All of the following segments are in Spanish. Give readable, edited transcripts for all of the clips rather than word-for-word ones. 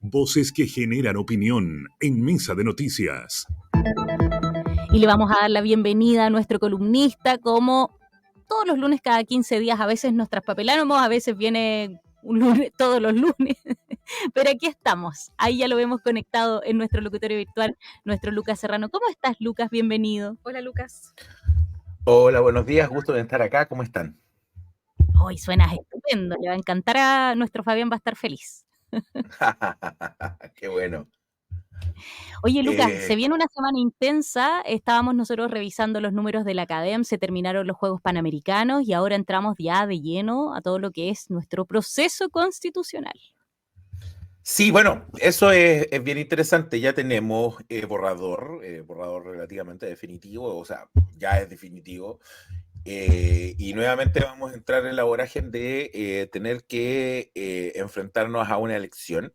Voces que generan opinión en Mesa de Noticias. Y le vamos a dar la bienvenida a nuestro columnista, como todos los lunes, cada 15 días. A veces nos traspapelamos, a veces viene un lunes, todos los lunes. Pero aquí estamos. Ahí ya lo vemos conectado en nuestro locutorio virtual, nuestro Lucas Serrano. ¿Cómo estás, Lucas? Bienvenido. Hola, Lucas. Hola, buenos días, gusto de estar acá, ¿cómo están? Hoy suenas estupendo, le va a encantar a nuestro Fabián, va a estar feliz. Qué bueno. Oye, Lucas, se viene una semana intensa. Estábamos nosotros revisando los números de la Academ, se terminaron los Juegos Panamericanos y ahora entramos ya de lleno a todo lo que es nuestro proceso constitucional. Sí, bueno, eso es bien interesante. Ya tenemos borrador relativamente definitivo, o sea, ya es definitivo. Y nuevamente vamos a entrar en la vorágine de tener que enfrentarnos a una elección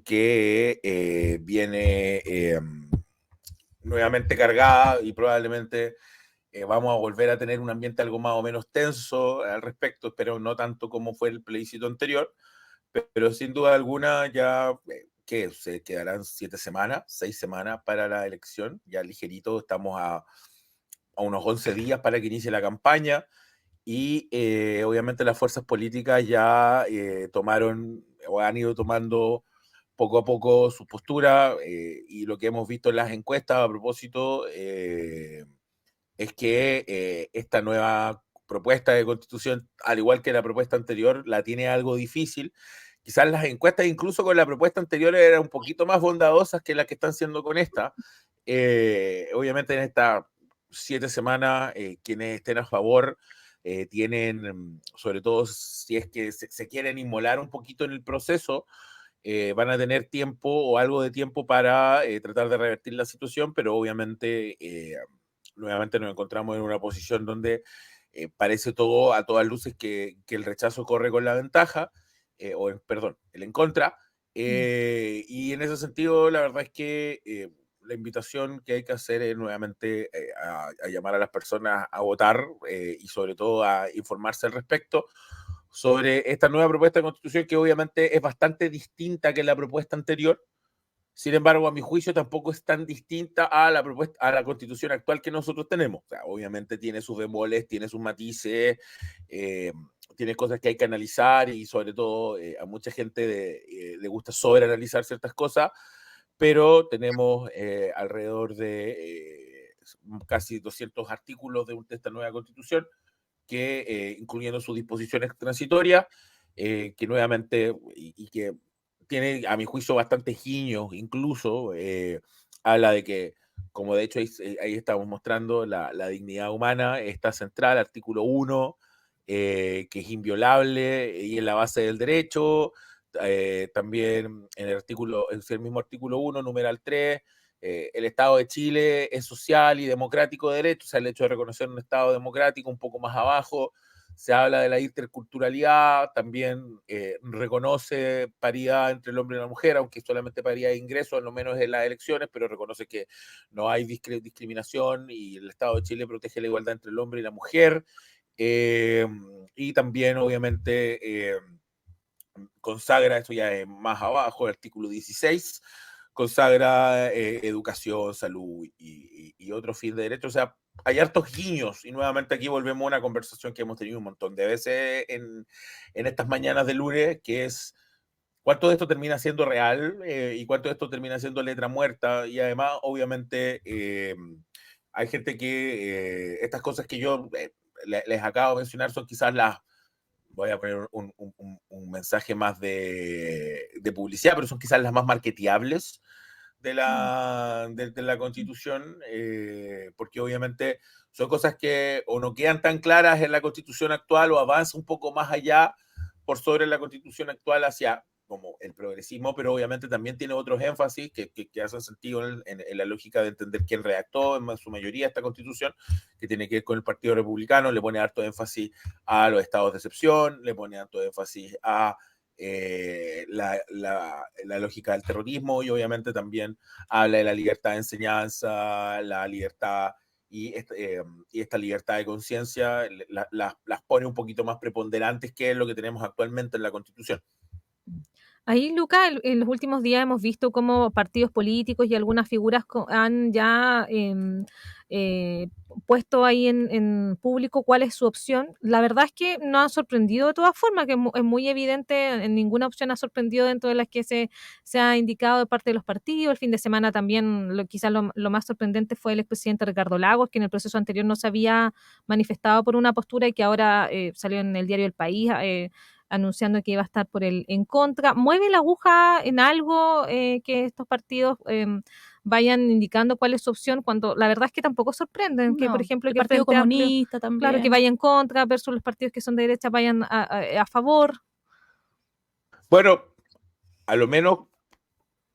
que viene nuevamente cargada y probablemente vamos a volver a tener un ambiente algo más o menos tenso al respecto, pero no tanto como fue el plebiscito anterior, pero sin duda alguna ya que se quedarán 7 semanas, 6 semanas para la elección, ya ligerito, estamos a unos 11 días para que inicie la campaña y obviamente las fuerzas políticas ya tomaron o han ido tomando poco a poco su postura y lo que hemos visto en las encuestas a propósito es que esta nueva propuesta de constitución, al igual que la propuesta anterior, la tiene algo difícil. Quizás las encuestas, incluso con la propuesta anterior, eran un poquito más bondadosas que las que están siendo con esta. Obviamente en estas 7 semanas, quienes estén a favor tienen, sobre todo si es que se quieren inmolar un poquito en el proceso, van a tener tiempo o algo de tiempo para tratar de revertir la situación, pero obviamente nuevamente nos encontramos en una posición donde parece todo a todas luces que el rechazo corre con la ventaja, perdón, el en contra. Y en ese sentido, la verdad es que la invitación que hay que hacer es nuevamente a llamar a las personas a votar y sobre todo a informarse al respecto sobre esta nueva propuesta de constitución que obviamente es bastante distinta que la propuesta anterior. Sin embargo, a mi juicio tampoco es tan distinta a la propuesta, a la constitución actual que nosotros tenemos. O sea, obviamente tiene sus bemoles, tiene sus matices, tiene cosas que hay que analizar y sobre todo a mucha gente le gusta sobreanalizar ciertas cosas, pero tenemos alrededor de casi 200 artículos de esta nueva constitución que incluyendo sus disposiciones transitorias, que nuevamente y que tiene, a mi juicio, bastantes guiños, incluso habla de que, como de hecho ahí estamos mostrando, la dignidad humana está central, artículo 1, que es inviolable y en la base del derecho. También en el mismo artículo 1, numeral 3, el Estado de Chile es social y democrático de derecho, o sea, el hecho de reconocer un Estado democrático un poco más abajo. Se habla de la interculturalidad, también reconoce paridad entre el hombre y la mujer, aunque solamente paridad de ingresos, lo menos en las elecciones, pero reconoce que no hay discriminación y el Estado de Chile protege la igualdad entre el hombre y la mujer. Y también, obviamente, consagra, esto ya es más abajo, el artículo 16, consagra educación, salud y otro fin de derechos. O sea, hay hartos guiños y nuevamente aquí volvemos a una conversación que hemos tenido un montón de veces en estas mañanas de lunes, que es cuánto de esto termina siendo real y cuánto de esto termina siendo letra muerta. Y además, obviamente, hay gente que estas cosas que yo les acabo de mencionar son quizás voy a poner un mensaje más de publicidad, pero son quizás las más marketeables de la Constitución, porque obviamente son cosas que o no quedan tan claras en la Constitución actual o avanza un poco más allá por sobre la Constitución actual hacia como el progresismo, pero obviamente también tiene otros énfasis que hacen sentido en la lógica de entender quién redactó en su mayoría esta Constitución, que tiene que ver con el Partido Republicano, le pone harto énfasis a los estados de excepción, le pone harto énfasis a la lógica del terrorismo y obviamente también habla de la libertad de enseñanza, la libertad y esta libertad de conciencia las pone un poquito más preponderantes que es lo que tenemos actualmente en la Constitución. Ahí, Luca, en los últimos días hemos visto cómo partidos políticos y algunas figuras han ya puesto ahí en público cuál es su opción. La verdad es que no ha sorprendido de todas formas, que es muy evidente, en ninguna opción ha sorprendido dentro de las que se ha indicado de parte de los partidos. El fin de semana también, quizás lo más sorprendente fue el expresidente Ricardo Lagos, que en el proceso anterior no se había manifestado por una postura y que ahora salió en el diario El País. Anunciando que iba a estar por el en contra. ¿Mueve la aguja en algo que estos partidos vayan indicando cuál es su opción? Cuando la verdad es que tampoco sorprenden que, por No, ejemplo, el que el Partido Frente Amplio, Comunista claro, que también. vaya en contra versus los partidos que son de derecha vayan a favor. Bueno, a lo menos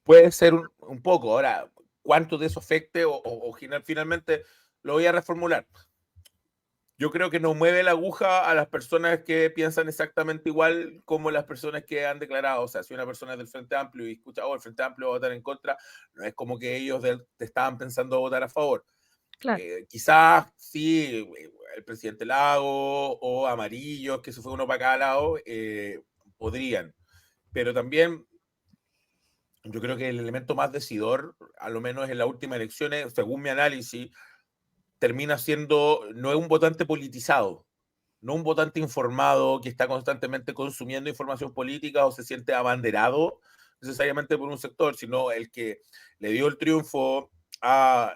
puede ser un poco. Ahora, ¿cuánto de eso afecte o finalmente lo voy a reformular? Yo creo que no mueve la aguja a las personas que piensan exactamente igual como las personas que han declarado. O sea, si una persona es del Frente Amplio y escucha, oh, el Frente Amplio va a votar en contra, no es como que ellos te estaban pensando votar a favor. Claro. Quizás sí, el presidente Lago o Amarillos, que se fue uno para cada lado, podrían. Pero también yo creo que el elemento más decidor, a lo menos en las últimas elecciones, según mi análisis, termina siendo, no es un votante politizado, no un votante informado que está constantemente consumiendo información política o se siente abanderado necesariamente por un sector, sino el que le dio el triunfo a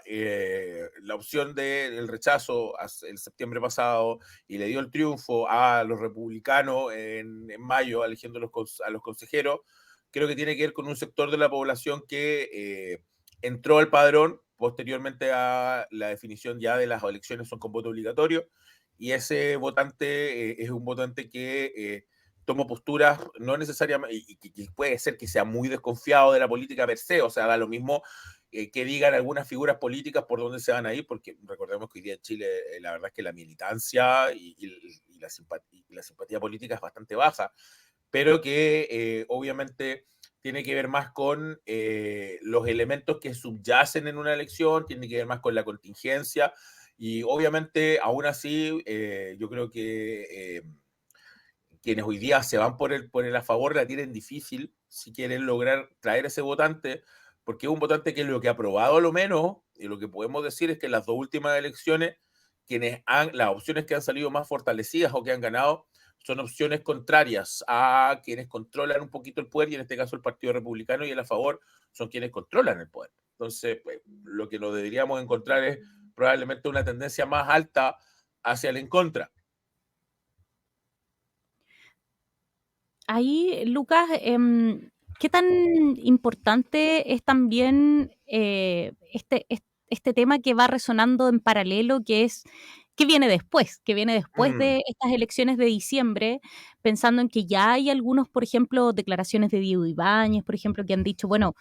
la opción del rechazo el septiembre pasado y le dio el triunfo a los republicanos en mayo eligiendo a los consejeros, creo que tiene que ver con un sector de la población que entró al padrón posteriormente a la definición ya de las elecciones son con voto obligatorio, y ese votante es un votante que toma posturas no necesariamente, y que puede ser que sea muy desconfiado de la política per se, o sea, da lo mismo que digan algunas figuras políticas por dónde se van a ir, porque recordemos que hoy día en Chile la verdad es que la militancia y la simpatía política es bastante baja, pero que obviamente tiene que ver más con los elementos que subyacen en una elección, tiene que ver más con la contingencia, y obviamente aún así yo creo que quienes hoy día se van por el a favor la tienen difícil si quieren lograr traer ese votante, porque es un votante que lo que ha probado a lo menos, y lo que podemos decir es que en las dos últimas elecciones, las opciones que han salido más fortalecidas o que han ganado, son opciones contrarias a quienes controlan un poquito el poder, y en este caso el Partido Republicano y el a favor son quienes controlan el poder. Entonces, pues, lo que nos deberíamos encontrar es probablemente una tendencia más alta hacia el en contra. Ahí, Lucas, ¿qué tan importante es también este tema que va resonando en paralelo, que es qué viene después? ¿Qué viene después de estas elecciones de diciembre? Pensando en que ya hay algunos, por ejemplo, declaraciones de Diego Ibáñez, por ejemplo, que han dicho, bueno,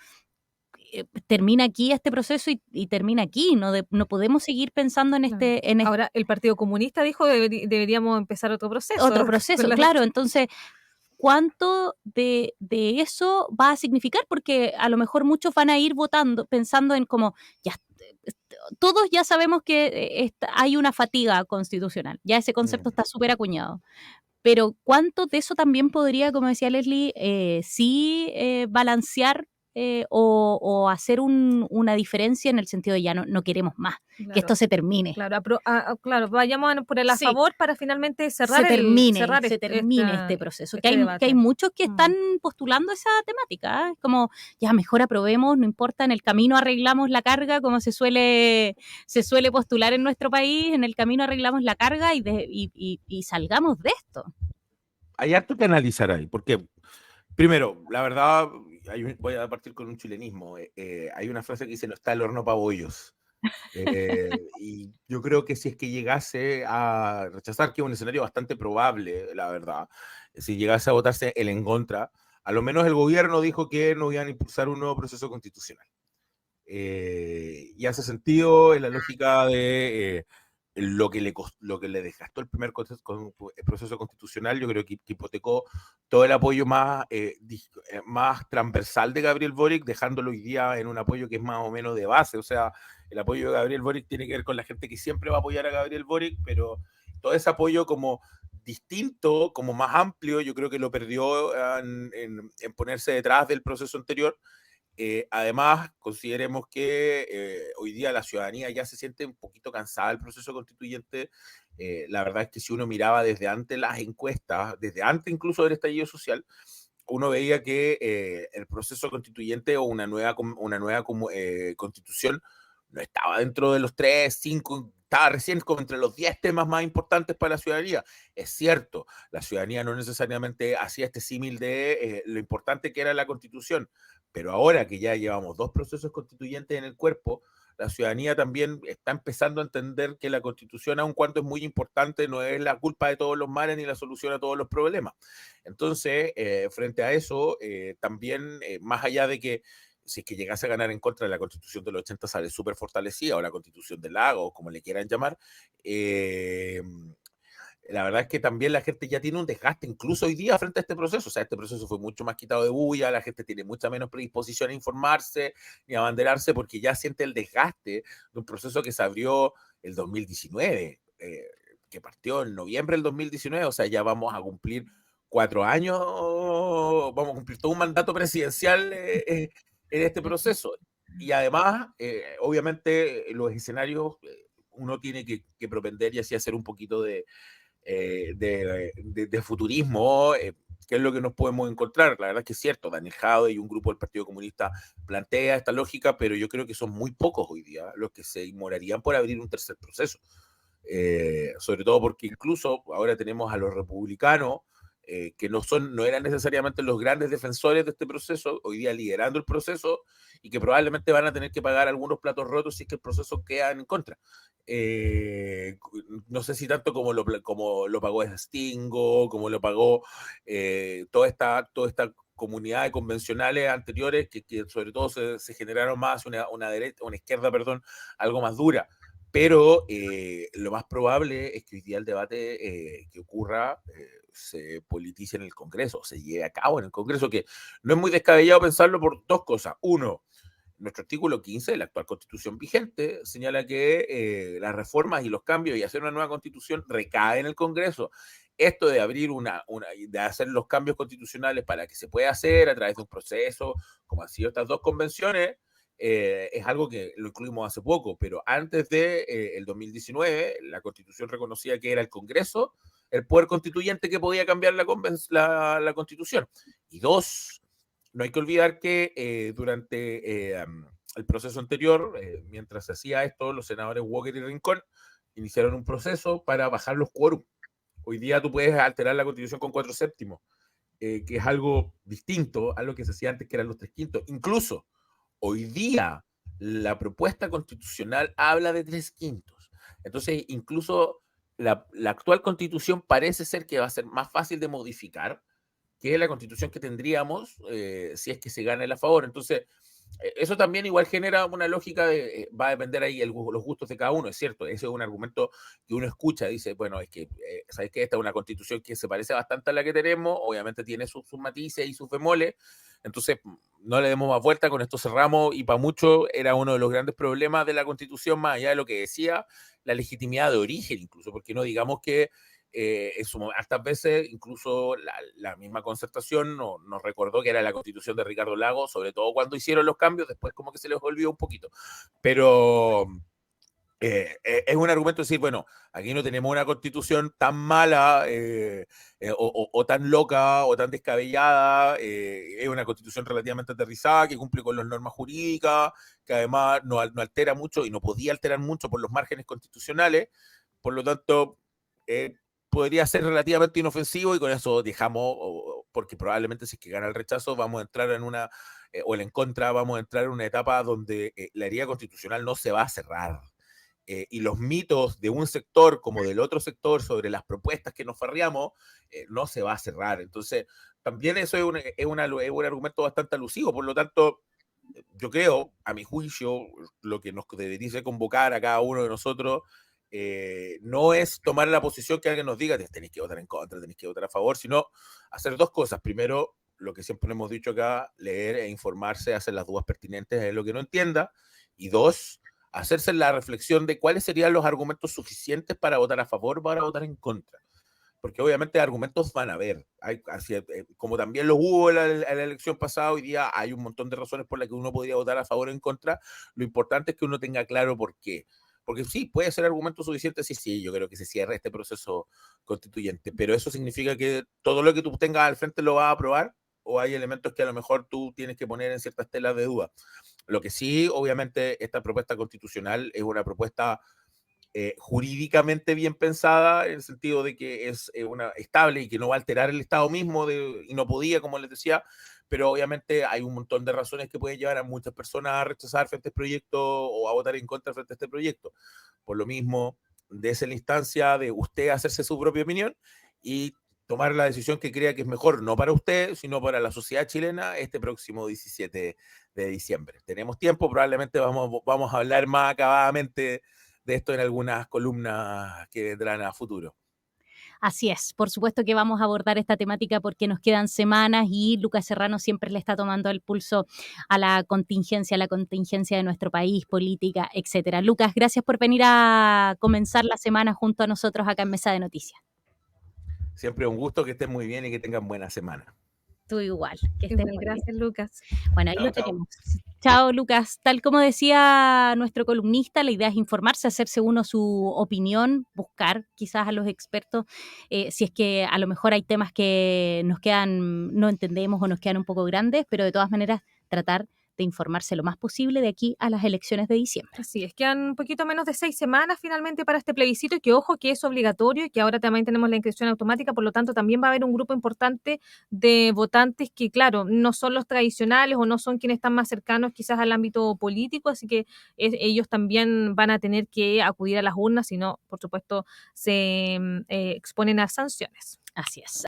termina aquí este proceso y termina aquí, no podemos seguir pensando en Claro. Ahora, el Partido Comunista dijo que deberíamos empezar otro proceso. otro proceso, claro. Entonces, ¿cuánto de eso va a significar? Porque a lo mejor muchos van a ir votando pensando en como, ya, todos ya sabemos que hay una fatiga constitucional, ya ese concepto está súper acuñado. Pero ¿cuánto de eso también podría, como decía Leslie, sí balancear o hacer una diferencia en el sentido de ya no queremos más, Claro, que esto se termine? Claro, claro, vayamos por el a Sí. favor para finalmente cerrar se termine este este proceso. este Que debate. hay muchos que están postulando esa temática, ¿eh? Como ya mejor aprobemos, no importa, en el camino arreglamos la carga, como se suele postular en nuestro país, en el camino arreglamos la carga y salgamos de esto. Hay harto que analizar ahí, porque primero, la verdad, voy a partir con un chilenismo. Hay una frase que dice, no está el horno para bollos. Y yo creo que si es que llegase a rechazar, que es un escenario bastante probable, la verdad, si llegase a votarse el en contra, a lo menos el gobierno dijo que no iban a impulsar un nuevo proceso constitucional. Y hace sentido en la lógica de lo que le desgastó el primer proceso constitucional. Yo creo que hipotecó todo el apoyo más transversal de Gabriel Boric, dejándolo hoy día en un apoyo que es más o menos de base. O sea, el apoyo de Gabriel Boric tiene que ver con la gente que siempre va a apoyar a Gabriel Boric, pero todo ese apoyo como distinto, como más amplio, yo creo que lo perdió en ponerse detrás del proceso anterior. Además, consideremos que hoy día la ciudadanía ya se siente un poquito cansada del proceso constituyente. La verdad es que si uno miraba desde antes las encuestas, desde antes incluso del estallido social, uno veía que el proceso constituyente o una nueva constitución no estaba dentro de los 3, 5, estaba recién como entre los 10 temas más importantes para la ciudadanía. Es cierto, la ciudadanía no necesariamente hacía este símil de lo importante que era la constitución, pero ahora que ya llevamos 2 procesos constituyentes en el cuerpo, la ciudadanía también está empezando a entender que la constitución, aun cuando es muy importante, no es la culpa de todos los males ni la solución a todos los problemas. Entonces, frente a eso, también, más allá de que si es que llegase a ganar en contra de la constitución de los 80 sale súper fortalecida, o la constitución del lago, o como le quieran llamar, la verdad es que también la gente ya tiene un desgaste, incluso hoy día frente a este proceso. O sea, este proceso fue mucho más quitado de bulla, la gente tiene mucha menos predisposición a informarse ni a abanderarse porque ya siente el desgaste de un proceso que se abrió el 2019, que partió en noviembre del 2019. O sea, ya vamos a cumplir 4 años, vamos a cumplir todo un mandato presidencial en este proceso. Y además, obviamente, los escenarios uno tiene que propender y así hacer un poquito de futurismo, qué es lo que nos podemos encontrar. La verdad es que es cierto, Daniel Jadwe y un grupo del Partido Comunista plantea esta lógica, pero yo creo que son muy pocos hoy día los que se inmolarían por abrir un tercer proceso. Sobre todo porque incluso ahora tenemos a los republicanos que no eran necesariamente los grandes defensores de este proceso, hoy día liderando el proceso y que probablemente van a tener que pagar algunos platos rotos si es que el proceso queda en contra. No sé si tanto como lo pagó Stingo, como lo pagó toda esta comunidad de convencionales anteriores que sobre todo se generaron más una izquierda, perdón, algo más dura. Pero lo más probable es que hoy día el debate que ocurra se politice en el Congreso, se lleve a cabo en el Congreso, que no es muy descabellado pensarlo por 2 cosas. Uno, nuestro artículo 15 de la actual constitución vigente señala que las reformas y los cambios y hacer una nueva constitución recae en el Congreso. Esto de abrir de hacer los cambios constitucionales para que se pueda hacer a través de un proceso, como han sido estas 2 convenciones, es algo que lo incluimos hace poco, pero antes de el 2019, la Constitución reconocía que era el Congreso el poder constituyente que podía cambiar la Constitución. Y 2, no hay que olvidar que durante el proceso anterior, mientras se hacía esto, los senadores Walker y Rincón iniciaron un proceso para bajar los quórum. Hoy día tú puedes alterar la Constitución con 4/7, que es algo distinto a lo que se hacía antes, que eran los 3/5. Incluso hoy día la propuesta constitucional habla de 3/5. Entonces, incluso la actual constitución parece ser que va a ser más fácil de modificar que la constitución que tendríamos si es que se gana el a favor. Entonces, eso también igual genera una lógica de, va a depender ahí los gustos de cada uno, es cierto, ese es un argumento que uno escucha, dice, bueno, es que, ¿sabes qué? Esta es una constitución que se parece bastante a la que tenemos, obviamente tiene sus matices y sus bemoles, entonces no le demos más vuelta, con esto cerramos, y para muchos era uno de los grandes problemas de la constitución, más allá de lo que decía, la legitimidad de origen incluso, porque no digamos que hartas veces incluso la misma Concertación nos recordó que era la constitución de Ricardo Lagos, sobre todo cuando hicieron los cambios, después como que se les olvidó un poquito. Pero es un argumento decir, bueno, aquí no tenemos una constitución tan mala o tan loca o tan descabellada, es una constitución relativamente aterrizada que cumple con las normas jurídicas, que además no altera mucho y no podía alterar mucho por los márgenes constitucionales, por lo tanto podría ser relativamente inofensivo y con eso dejamos, porque probablemente si es que gana el rechazo vamos a entrar en una, o el en contra, vamos a entrar en una etapa donde la herida constitucional no se va a cerrar. Y los mitos de un sector como del otro sector sobre las propuestas que nos farriamos no se va a cerrar. Entonces, también eso es un argumento bastante alusivo. Por lo tanto, yo creo, a mi juicio, lo que nos debería convocar a cada uno de nosotros no es tomar la posición que alguien nos diga, tenéis que votar en contra, tenéis que votar a favor, sino hacer 2 cosas. Primero, lo que siempre hemos dicho acá, leer e informarse, hacer las dudas pertinentes en lo que no entienda. Y 2, hacerse la reflexión de cuáles serían los argumentos suficientes para votar a favor o para votar en contra. porque obviamente argumentos van a haber, como también los hubo en la elección pasada, hoy día hay un montón de razones por las que uno podría votar a favor o en contra. Lo importante es que uno tenga claro por qué. Porque sí, puede ser argumento suficiente, sí, yo creo que se cierre este proceso constituyente, pero eso significa que todo lo que tú tengas al frente lo vas a aprobar, o hay elementos que a lo mejor tú tienes que poner en ciertas telas de duda. Lo que sí, obviamente, esta propuesta constitucional es una propuesta jurídicamente bien pensada, en el sentido de que es una estable y que no va a alterar el Estado mismo, y no podía, como les decía, pero obviamente hay un montón de razones que pueden llevar a muchas personas a rechazar frente a este proyecto o a votar en contra frente a este proyecto. Por lo mismo, desde la instancia de usted hacerse su propia opinión y tomar la decisión que crea que es mejor, no para usted, sino para la sociedad chilena, este próximo 17 de diciembre. Tenemos tiempo, probablemente vamos a hablar más acabadamente de esto en algunas columnas que vendrán a futuro. Así es, por supuesto que vamos a abordar esta temática porque nos quedan semanas y Lucas Serrano siempre le está tomando el pulso a la contingencia de nuestro país, política, etcétera. Lucas, gracias por venir a comenzar la semana junto a nosotros acá en Mesa de Noticias. Siempre un gusto, que estén muy bien y que tengan buena semana. Tú igual. Que estés muy Gracias, bien. Lucas. Bueno, ahí lo tenemos. Chao, Lucas. Tal como decía nuestro columnista, la idea es informarse, hacerse uno su opinión, buscar quizás a los expertos, si es que a lo mejor hay temas que no entendemos o nos quedan un poco grandes, pero de todas maneras tratar de informarse lo más posible de aquí a las elecciones de diciembre. Así es, quedan un poquito menos de 6 semanas finalmente para este plebiscito, y que ojo que es obligatorio y que ahora también tenemos la inscripción automática, por lo tanto también va a haber un grupo importante de votantes que, claro, no son los tradicionales o no son quienes están más cercanos quizás al ámbito político, así que ellos también van a tener que acudir a las urnas, si no, por supuesto, se exponen a sanciones. Así es.